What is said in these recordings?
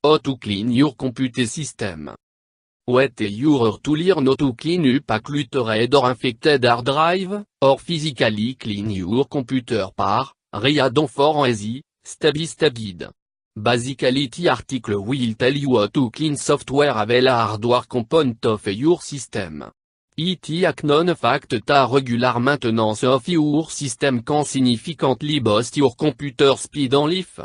How to clean your computer system. What your to learn how to clean up a cluttered or infected hard drive, or physically clean your computer read on for an easy, step-by-step guide. Basically the article will tell you how to clean software avec la hardware component of your system. It a known fact that regular maintenance of your system can significantly boost your computer speed en life.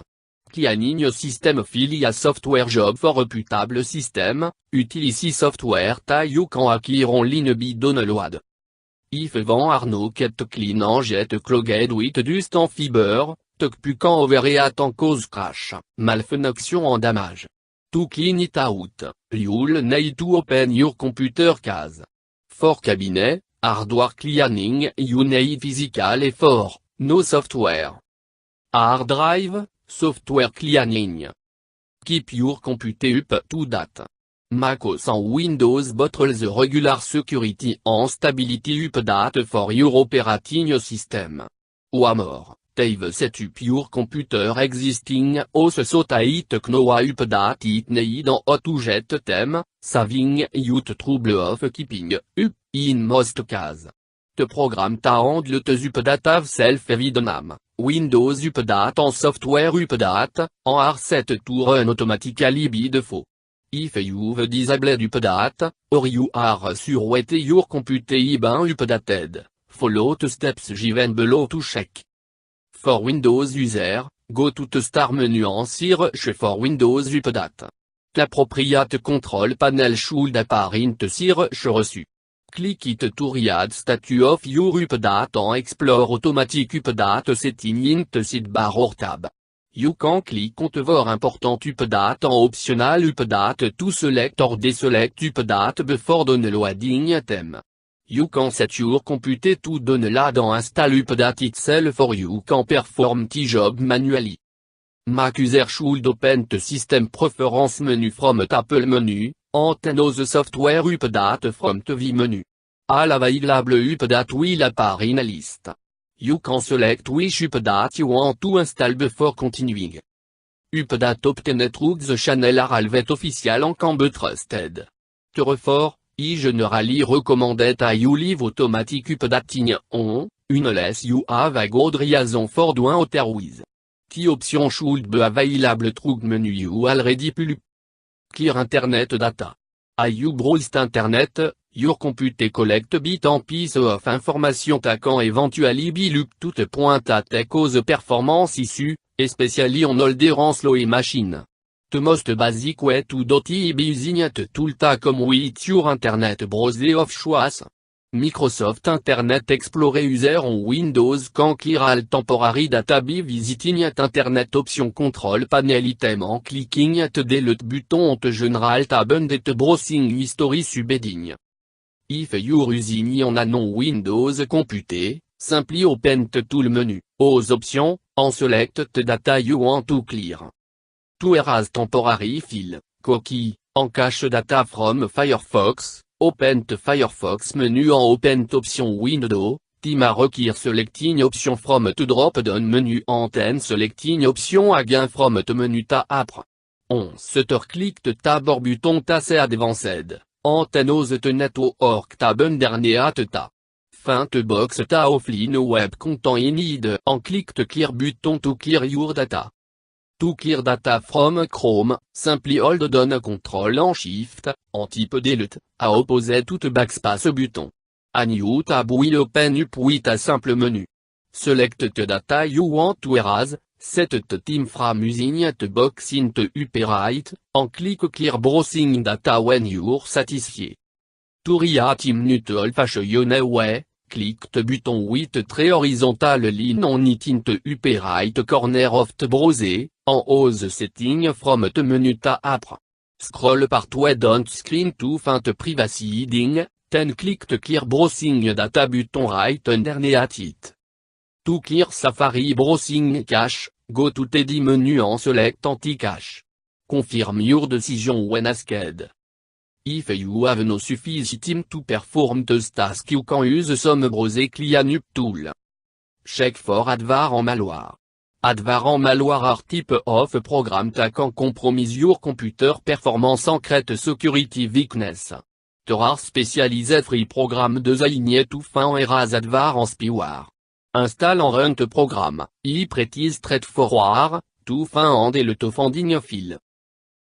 Cleaning your system file a software job for a reputable system, utilize software that you can acquire online by download. If van are no kept clean and get clogged with dust and fiber, tu can overheat and cause crash, malfunction and damage. To clean it out, you'll need to open your computer case. For cabinet, hardware cleaning you need physical effort, no software. Hard drive, software cleaning. Keep your computer up to date. MacOS and Windows bottle the regular security and stability update for your operating system. Or more, they've set up your computer existing OS so that it can update it need and how to get them, saving you the trouble of keeping up, in most cases. The program ta handle the update self-evident. Windows update and software update, and are set to run automatically by default. If you've disabled update, or you are sure what your computer is been updated, follow the steps given below to check. For Windows user, go to the Start menu and search for Windows Update. L'appropriate control panel should appear in the search reçu. Click it to read status of your update and explore automatic update setting in the sidebar or tab. You can click on the more important update and optional update to select or deselect update before downloading them. You can set your computer to download and install update itself or you can perform the job manually. Mac user should open the system preference menu from the Apple menu, and the software update from the V menu. All available update will appear in a list. You can select which update you want to install before continuing. Update obtained through the channel are always official and can be trusted. Therefore, I generally recommended that you leave automatic updating on, unless you have a good reason for doing otherwise. The option should be available through menu you already pull. Clear internet data. As you browse internet, your computer collect bit and piece of information that can eventually be looked to the point at cause performance issue, especially on older and slow machine. The most basic way to do it is using a tool come with your internet browser of choice. Microsoft Internet Explorer user on Windows can clear all temporary data by visiting Internet option control panel item and clicking the delete button on the general tab under the browsing history subheading. If you're using on a non-Windows computer, simply open the tool menu, aux options, and select the data you want to clear. To erase temporary file, cookie, and cache data from Firefox, open the Firefox menu and open the option window, time require selecting option from the drop-down menu and then selecting option again from the menu tab. On click the tab or button tas advanced, and then the network tab underneath ta. Fin the box ta offline web content need and click the clear button to clear your data. To clear data from Chrome, simply hold down Control and Shift, and type delete, opposite to the backspace button. A new tab will open up with a simple menu. Select the data you want to erase, set the time frame using the box in the upper right, and click Clear Browsing Data when you're satisfied. To read in old-fashioned way, click the button with the three horizontal line on it in the upper right corner of the browser, and use setting from the menu tab. Scroll partway down the screen to find the privacy heading, then click the Clear Browsing Data button right underneath it. To clear Safari Browsing Cache, go to the menu and select Anti-Cache. Confirm your decision when asked. If you have no sufficient time to perform this task you can use some browser cleanup tool. Check for adware and malware. Advanced malware are type of program that can compromise your computer performance and create security weakness. There are specialized free programs designed to find errors advanced spyware. Install and run the program, pretty straightforward, to find and to finding file.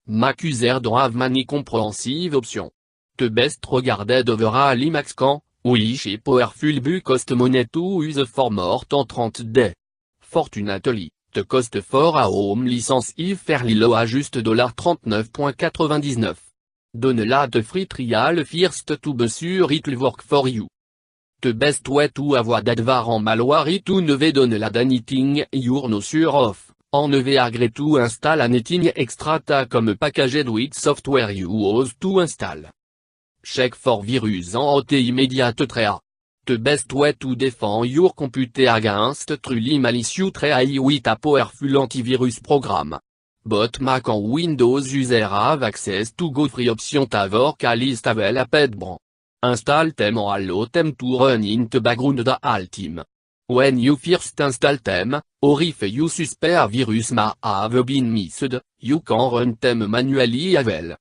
Mac user don't have many comprehensive options. The best regarded overall Mac can, which is powerful but cost money to use for more than 30 days. Fortunately, the cost for a home license is fairly low à juste $39.99. Donne-la de free trial first to be sure it will work for you. The best way to avoid advanced malware is to never donne-la anything you're not sure of, and never agree to install anything extra comme packaged with software you use to install. Check for virus and out immediate threat. The best way to defend your computer against truly malicious threats with a powerful antivirus program. Both Mac and Windows users have access to go free options that work a list available. Install them and allow them to run in the background the whole time. When you first install them, or if you suspect a virus may have been missed, you can run them manually as well.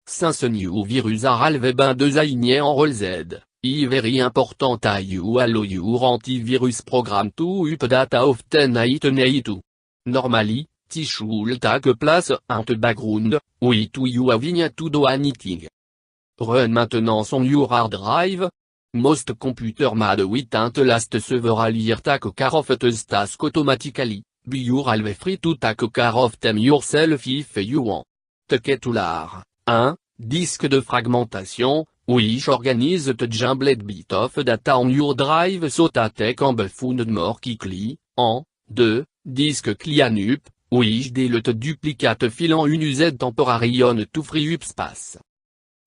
Since new virus are always been designed and rolled, it's very important that you allow your antivirus program to update often it needs to. Normally, it should take place in the background, without you having to do anything. Run maintenance on your hard drive. Most computers made without last several years take care of these tasks automatically, but you're always free to take care of them yourself if you want. Take tool 1. Disque de fragmentation, which organize the jumbled bit of data on your drive so that they can be found more quickly, and 2. Disk cleanup, which delete duplicate file and unused temporary on to free up space.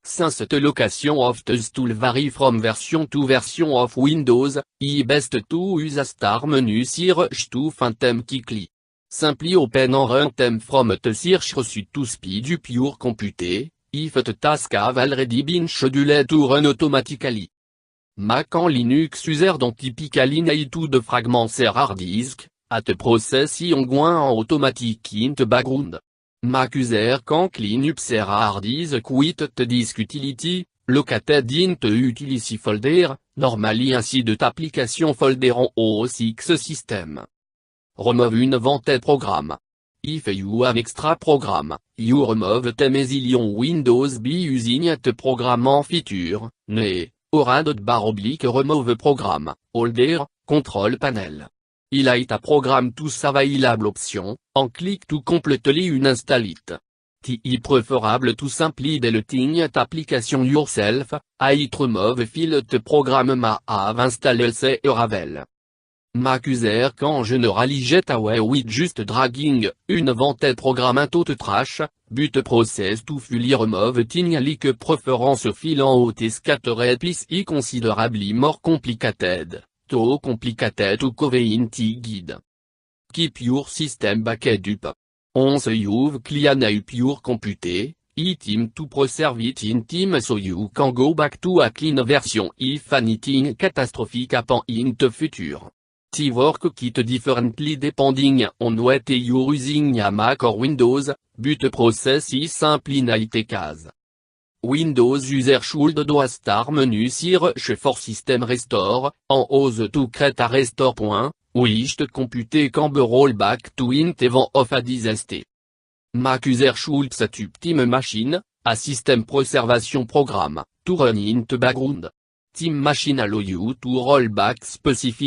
Since the location of these tools vary from version to version of Windows, it's best to use a start menu search to find them quickly. Simply open and run them from the search result to speed up your computer, if the task have already been scheduled to run automatically. Mac and Linux users don't typically need to the fragments their hard disk, at the process is ongoing and automatic in the background. Mac user can clean up their hard disk with the disk utility, located in the utility folder, normally ainsi de application folder on OS system. Remove unwanted program. If you have extra program, you remove them easily on Windows by using the program en feature, ne, or /remove program, holder, control panel. Highlight a program to available option, and click to completely uninstall it. It's preferable to simply deleting the application yourself, it remove file the program may have installed elsewhere. Mac user can generally get away with just dragging unwanted program into the trash, but the process to fully remove things like preference file and scattered is considerably more complicated. Too complicated to cover in the guide. Keep your system backed up. Once you've cleaned up your computer, it's time to preserve it in time so you can go back to a clean version if anything catastrophic happens in the future. The work kit differently depending on what you're using a Mac or Windows, but the process is simply not the case. Windows user should do a start menu search for system restore, and use to create a restore point, which the computer can be roll back to in the event of a disaster. Mac user should set up Team Machine, a system preservation program, to run in the background. Team Machine allow you to roll back specific